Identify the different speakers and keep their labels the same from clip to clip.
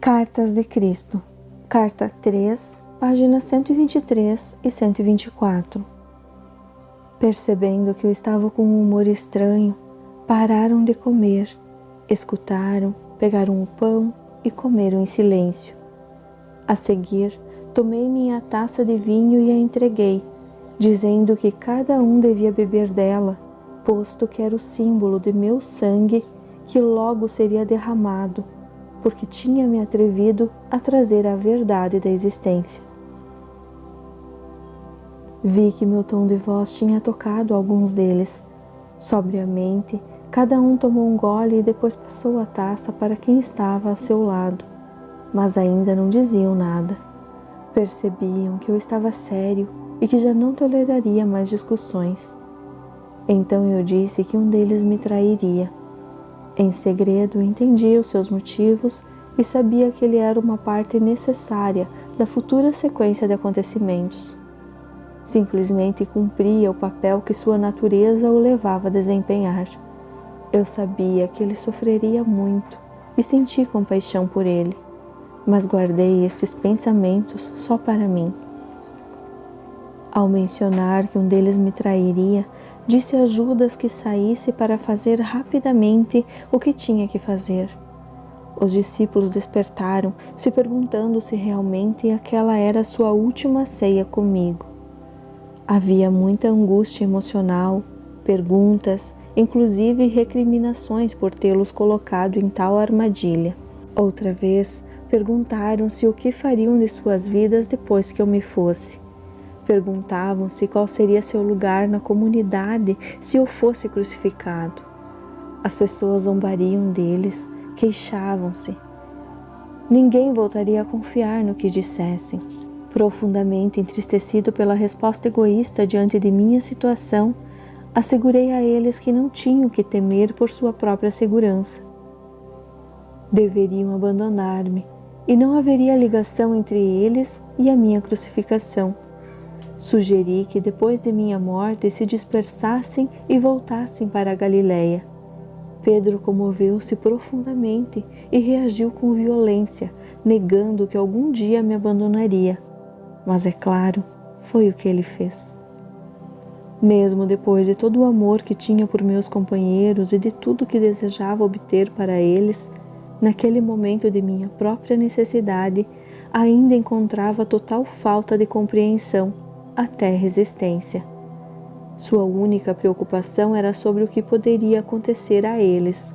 Speaker 1: Cartas de Cristo, Carta 3, páginas 123 e 124. Percebendo que eu estava com um humor estranho, pararam de comer, escutaram, pegaram o pão e comeram em silêncio. A seguir, tomei minha taça de vinho e a entreguei, dizendo que cada um devia beber dela, posto que era o símbolo de meu sangue que logo seria derramado, porque tinha me atrevido a trazer a verdade da existência. Vi que meu tom de voz tinha tocado alguns deles. Sobriamente, cada um tomou um gole e depois passou a taça para quem estava a seu lado, mas ainda não diziam nada. Percebiam que eu estava sério e que já não toleraria mais discussões. Então eu disse que um deles me trairia. Em segredo, entendia os seus motivos e sabia que ele era uma parte necessária da futura sequência de acontecimentos. Simplesmente cumpria o papel que sua natureza o levava a desempenhar. Eu sabia que ele sofreria muito e senti compaixão por ele, mas guardei estes pensamentos só para mim. Ao mencionar que um deles me trairia, disse a Judas que saísse para fazer rapidamente o que tinha que fazer. Os discípulos despertaram, se perguntando se realmente aquela era a sua última ceia comigo. Havia muita angústia emocional, perguntas, inclusive recriminações por tê-los colocado em tal armadilha. Outra vez, perguntaram-se o que fariam de suas vidas depois que eu me fosse. Perguntavam-se qual seria seu lugar na comunidade se eu fosse crucificado. As pessoas zombariam deles, queixavam-se. Ninguém voltaria a confiar no que dissessem. Profundamente entristecido pela resposta egoísta diante de minha situação, assegurei a eles que não tinham que temer por sua própria segurança. Deveriam abandonar-me, e não haveria ligação entre eles e a minha crucificação. Sugeri que depois de minha morte se dispersassem e voltassem para a Galileia. Pedro comoveu-se profundamente e reagiu com violência, negando que algum dia me abandonaria. Mas é claro, foi o que ele fez. Mesmo depois de todo o amor que tinha por meus companheiros e de tudo que desejava obter para eles, naquele momento de minha própria necessidade, ainda encontrava total falta de compreensão, até resistência. Sua única preocupação era sobre o que poderia acontecer a eles.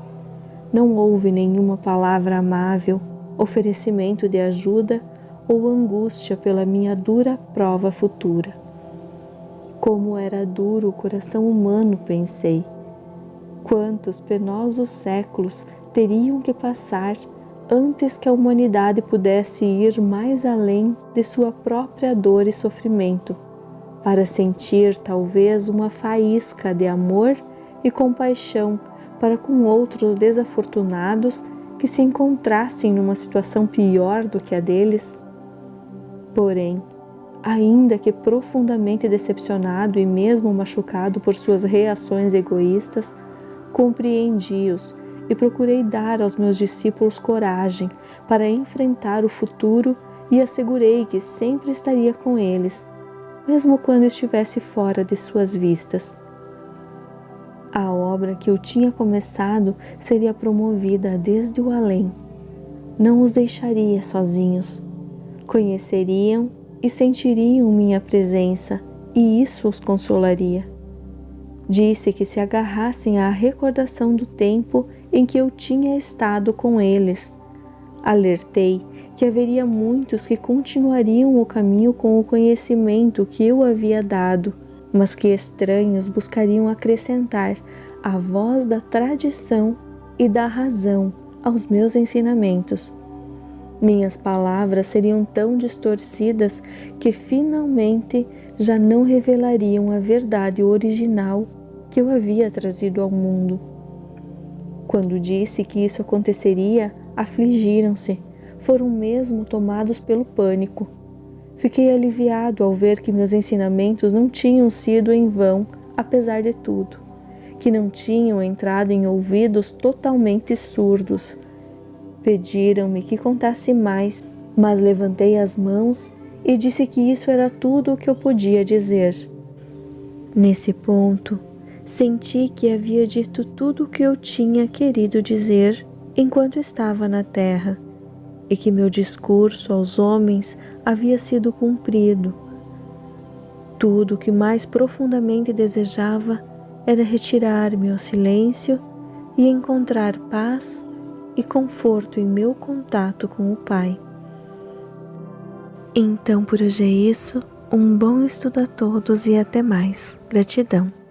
Speaker 1: Não houve nenhuma palavra amável, oferecimento de ajuda ou angústia pela minha dura prova futura. Como era duro o coração humano, pensei. Quantos penosos séculos teriam que passar antes que a humanidade pudesse ir mais além de sua própria dor e sofrimento, para sentir talvez uma faísca de amor e compaixão para com outros desafortunados que se encontrassem numa situação pior do que a deles? Porém, ainda que profundamente decepcionado e mesmo machucado por suas reações egoístas, compreendi-os e procurei dar aos meus discípulos coragem para enfrentar o futuro e assegurei que sempre estaria com eles, mesmo quando estivesse fora de suas vistas. A obra que eu tinha começado seria promovida desde o além. Não os deixaria sozinhos. Conheceriam e sentiriam minha presença, e isso os consolaria. Disse que se agarrassem à recordação do tempo em que eu tinha estado com eles. Alertei que haveria muitos que continuariam o caminho com o conhecimento que eu havia dado, mas que estranhos buscariam acrescentar a voz da tradição e da razão aos meus ensinamentos. Minhas palavras seriam tão distorcidas que finalmente já não revelariam a verdade original que eu havia trazido ao mundo. Quando disse que isso aconteceria, afligiram-se. Foram mesmo tomados pelo pânico. Fiquei aliviado ao ver que meus ensinamentos não tinham sido em vão, apesar de tudo, que não tinham entrado em ouvidos totalmente surdos. Pediram-me que contasse mais, mas levantei as mãos e disse que isso era tudo o que eu podia dizer. Nesse ponto, senti que havia dito tudo o que eu tinha querido dizer enquanto estava na terra, e que meu discurso aos homens havia sido cumprido. Tudo o que mais profundamente desejava era retirar-me ao silêncio e encontrar paz e conforto em meu contato com o Pai. Então por hoje é isso, um bom estudo a todos e até mais. Gratidão.